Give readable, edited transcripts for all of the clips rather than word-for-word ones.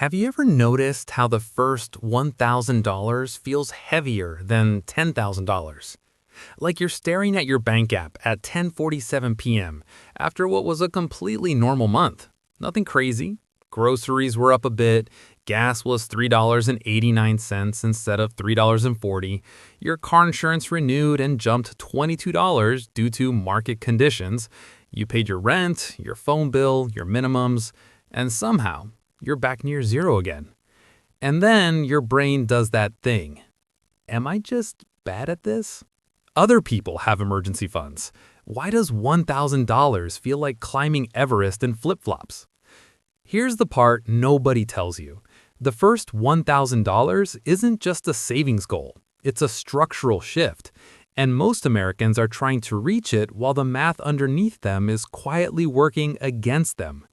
Have you ever noticed how the first $1,000 feels heavier than $10,000? Like you're staring at your bank app at 10:47 p.m. after what was a completely normal month. Nothing crazy. Groceries were up a bit. Gas was $3.89 instead of $3.40. Your car insurance renewed and jumped $22 due to market conditions. You paid your rent, your phone bill, your minimums, and somehow you're back near zero again. And then your brain does that thing. Am I just bad at this? Other people have emergency funds. Why does $1,000 feel like climbing Everest in flip-flops? Here's the part nobody tells you. The first $1,000 isn't just a savings goal. It's a structural shift. And most Americans are trying to reach it while the math underneath them is quietly working against them.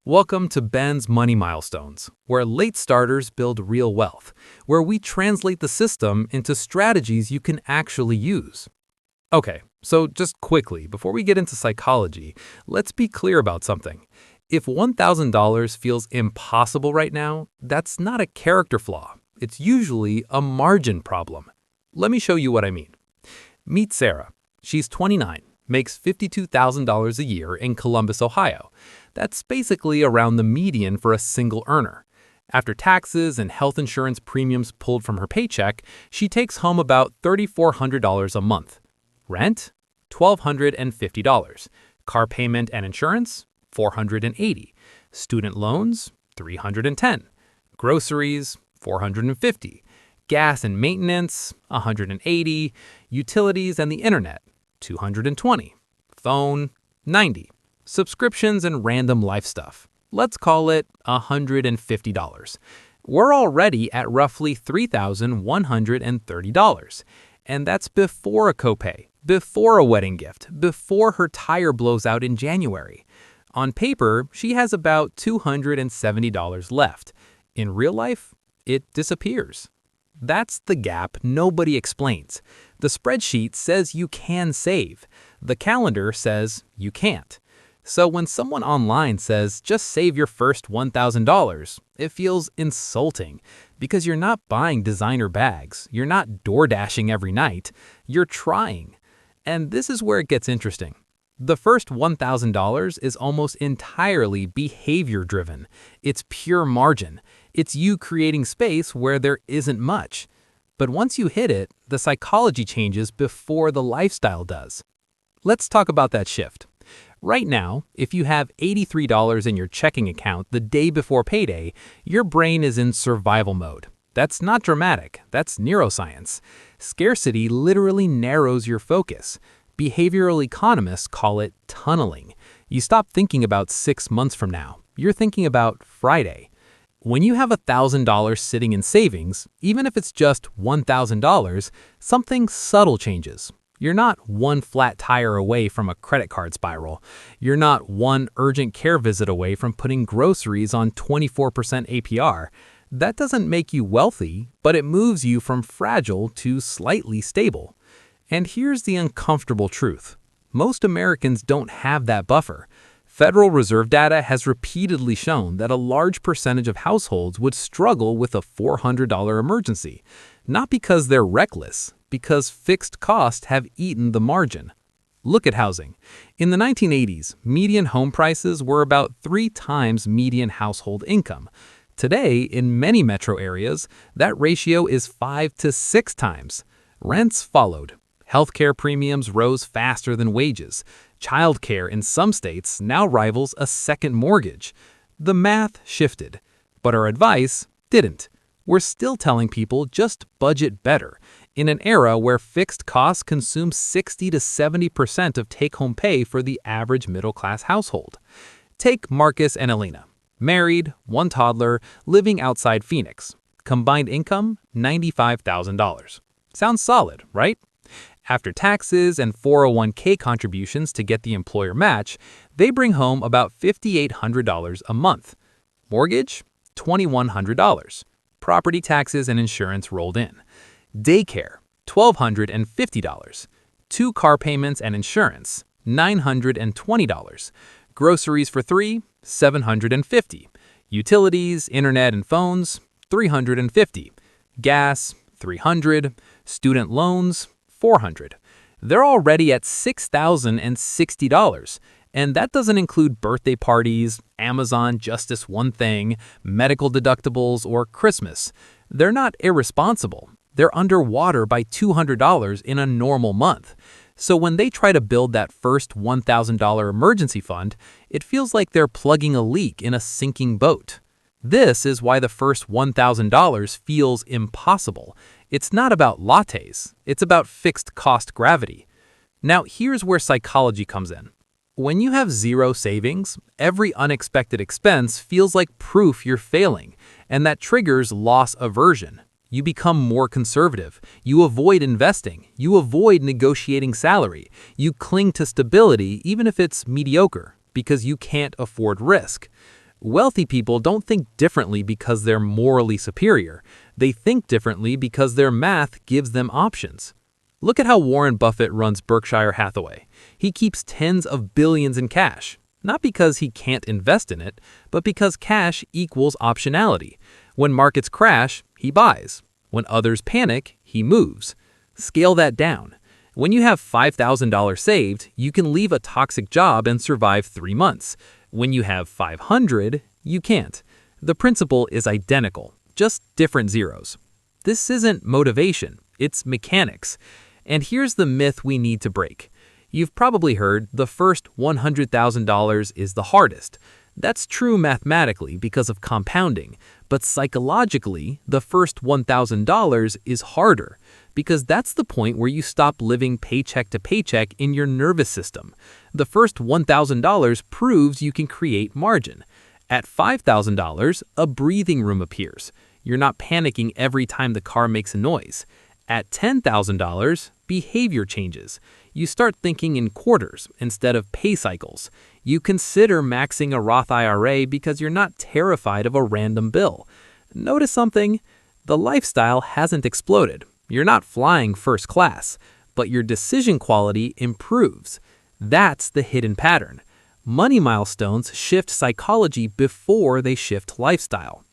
Welcome to Ben's Money Milestones, where late starters build real wealth, where we translate the system into strategies you can actually use. Okay, so just quickly, before we get into psychology, let's be clear about something. If $1,000 feels impossible right now, that's not a character flaw. It's usually a margin problem. Let me show you what I mean. Meet Sarah. She's 29, makes $52,000 a year in Columbus, Ohio. That's basically around the median for a single earner. After taxes and health insurance premiums pulled from her paycheck, she takes home about $3,400 a month. Rent? $1,250. Car payment and insurance? $480. Student loans? $310. Groceries? $450. Gas and maintenance? $180. Utilities and the internet? $220. Phone? $90. Subscriptions and random life stuff. Let's call it $150. We're already at roughly $3,130. And that's before a copay, before a wedding gift, before her tire blows out in January. On paper, she has about $270 left. In real life, it disappears. That's the gap nobody explains. The spreadsheet says you can save. The calendar says you can't. So when someone online says, just save your first $1,000, it feels insulting because you're not buying designer bags, you're not door dashing every night, you're trying. And this is where it gets interesting. The first $1,000 is almost entirely behavior driven. It's pure margin. It's you creating space where there isn't much. But once you hit it, the psychology changes before the lifestyle does. Let's talk about that shift. Right now, if you have $83 in your checking account the day before payday, your brain is in survival mode. That's not dramatic, that's neuroscience. Scarcity literally narrows your focus. Behavioral economists call it tunneling. You stop thinking about 6 months from now. You're thinking about Friday. When you have $1,000 sitting in savings, even if it's just $1,000, something subtle changes. You're not one flat tire away from a credit card spiral. You're not one urgent care visit away from putting groceries on 24% APR. That doesn't make you wealthy, but it moves you from fragile to slightly stable. And here's the uncomfortable truth. Most Americans don't have that buffer. Federal Reserve data has repeatedly shown that a large percentage of households would struggle with a $400 emergency, not because they're reckless, because fixed costs have eaten the margin. Look at housing. In the 1980s, median home prices were about 3 times median household income. Today, in many metro areas, that ratio is 5 to 6 times. Rents followed. Healthcare premiums rose faster than wages. Childcare in some states now rivals a second mortgage. The math shifted, but our advice didn't. We're still telling people just budget better in an era where fixed costs consume 60 to 70% of take-home pay for the average middle-class household. Take Marcus and Elena. Married, 1 toddler, living outside Phoenix. Combined income, $95,000. Sounds solid, right? After taxes and 401k contributions to get the employer match, they bring home about $5,800 a month. Mortgage? $2,100. Property taxes and insurance rolled in. Daycare? $1,250. 2 car payments and insurance? $920. Groceries for 3? $750. Utilities, internet and phones, $350. Gas, $300. Student loans, $400. They're already at $6,060. And that doesn't include birthday parties, Amazon just this one thing, medical deductibles, or Christmas. They're not irresponsible. They're underwater by $200 in a normal month. So when they try to build that first $1,000 emergency fund, it feels like they're plugging a leak in a sinking boat. This is why the first $1,000 feels impossible. It's not about lattes, it's about fixed cost gravity. Now here's where psychology comes in. When you have zero savings, every unexpected expense feels like proof you're failing, and that triggers loss aversion. You become more conservative. You avoid investing. You avoid negotiating salary. You cling to stability even if it's mediocre, because you can't afford risk. Wealthy people don't think differently because they're morally superior. They think differently because their math gives them options. Look at how Warren Buffett runs Berkshire Hathaway. He keeps tens of billions in cash, not because he can't invest in it, but because cash equals optionality. When markets crash, he buys. When others panic, he moves. Scale that down. When you have $5,000 saved, you can leave a toxic job and survive 3 months. When you have $500, you can't. The principle is identical, just different zeros. This isn't motivation, it's mechanics. And here's the myth we need to break. You've probably heard the first $100,000 is the hardest. That's true mathematically because of compounding, but psychologically, the first $1,000 is harder because that's the point where you stop living paycheck to paycheck in your nervous system. The first $1,000 proves you can create margin. At $5,000, a breathing room appears. You're not panicking every time the car makes a noise. At $10,000, behavior changes. You start thinking in quarters instead of pay cycles. You consider maxing a Roth IRA because you're not terrified of a random bill. Notice something? The lifestyle hasn't exploded. You're not flying first class, but your decision quality improves. That's the hidden pattern. Money milestones shift psychology before they shift lifestyle.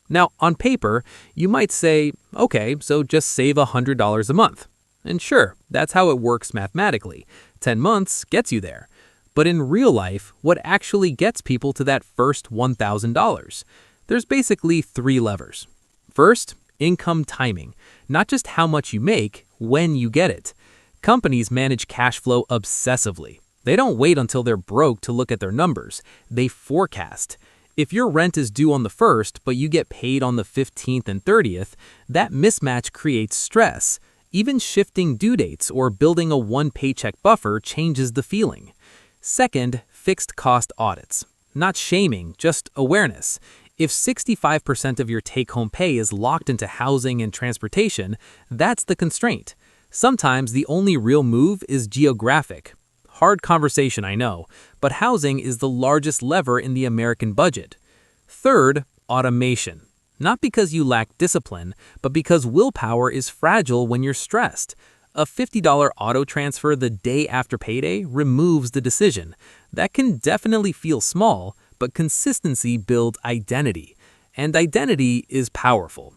Now, on paper, you might say, okay, so just save $100 a month. And sure, that's how it works mathematically. 10 months gets you there. But in real life, what actually gets people to that first $1,000? There's basically 3 levers. First, income timing. Not just how much you make, when you get it. Companies manage cash flow obsessively. They don't wait until they're broke to look at their numbers. They forecast. If your rent is due on the 1st, but you get paid on the 15th and 30th, that mismatch creates stress. Even shifting due dates or building a one-paycheck buffer changes the feeling. Second, fixed cost audits. Not shaming, just awareness. If 65% of your take-home pay is locked into housing and transportation, that's the constraint. Sometimes the only real move is geographic. Hard conversation, I know, but housing is the largest lever in the American budget. Third, automation. Not because you lack discipline, but because willpower is fragile when you're stressed. A $50 auto transfer the day after payday removes the decision. That can definitely feel small, but consistency builds identity. And identity is powerful.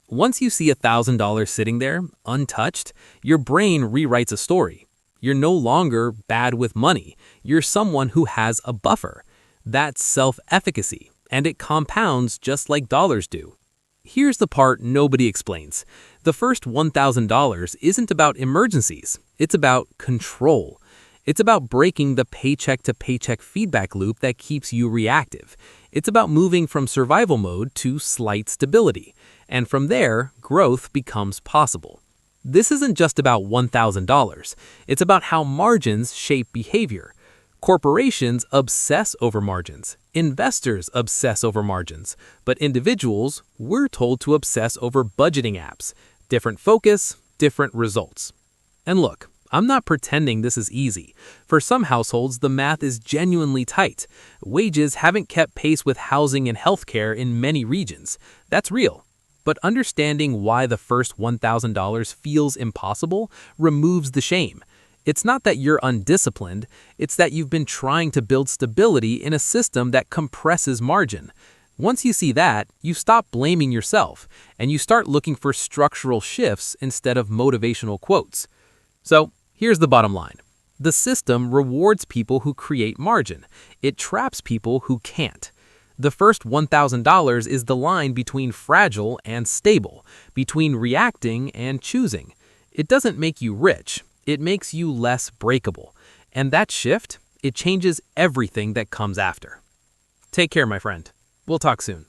Once you see $1,000 sitting there, untouched, your brain rewrites a story. You're no longer bad with money. You're someone who has a buffer. That's self-efficacy, and it compounds just like dollars do. Here's the part nobody explains. The first $1,000 isn't about emergencies. It's about control. It's about breaking the paycheck-to-paycheck feedback loop that keeps you reactive. It's about moving from survival mode to slight stability. And from there, growth becomes possible. This isn't just about $1,000. It's about how margins shape behavior. Corporations obsess over margins. Investors obsess over margins. But individuals, we're told to obsess over budgeting apps. Different focus, different results. And look, I'm not pretending this is easy. For some households, the math is genuinely tight. Wages haven't kept pace with housing and healthcare in many regions. That's real. But understanding why the first $1,000 feels impossible removes the shame. It's not that you're undisciplined, it's that you've been trying to build stability in a system that compresses margin. Once you see that, you stop blaming yourself and you start looking for structural shifts instead of motivational quotes. So, here's the bottom line. The system rewards people who create margin. It traps people who can't. The first $1,000 is the line between fragile and stable, between reacting and choosing. It doesn't make you rich, it makes you less breakable. And that shift, it changes everything that comes after. Take care, my friend. We'll talk soon.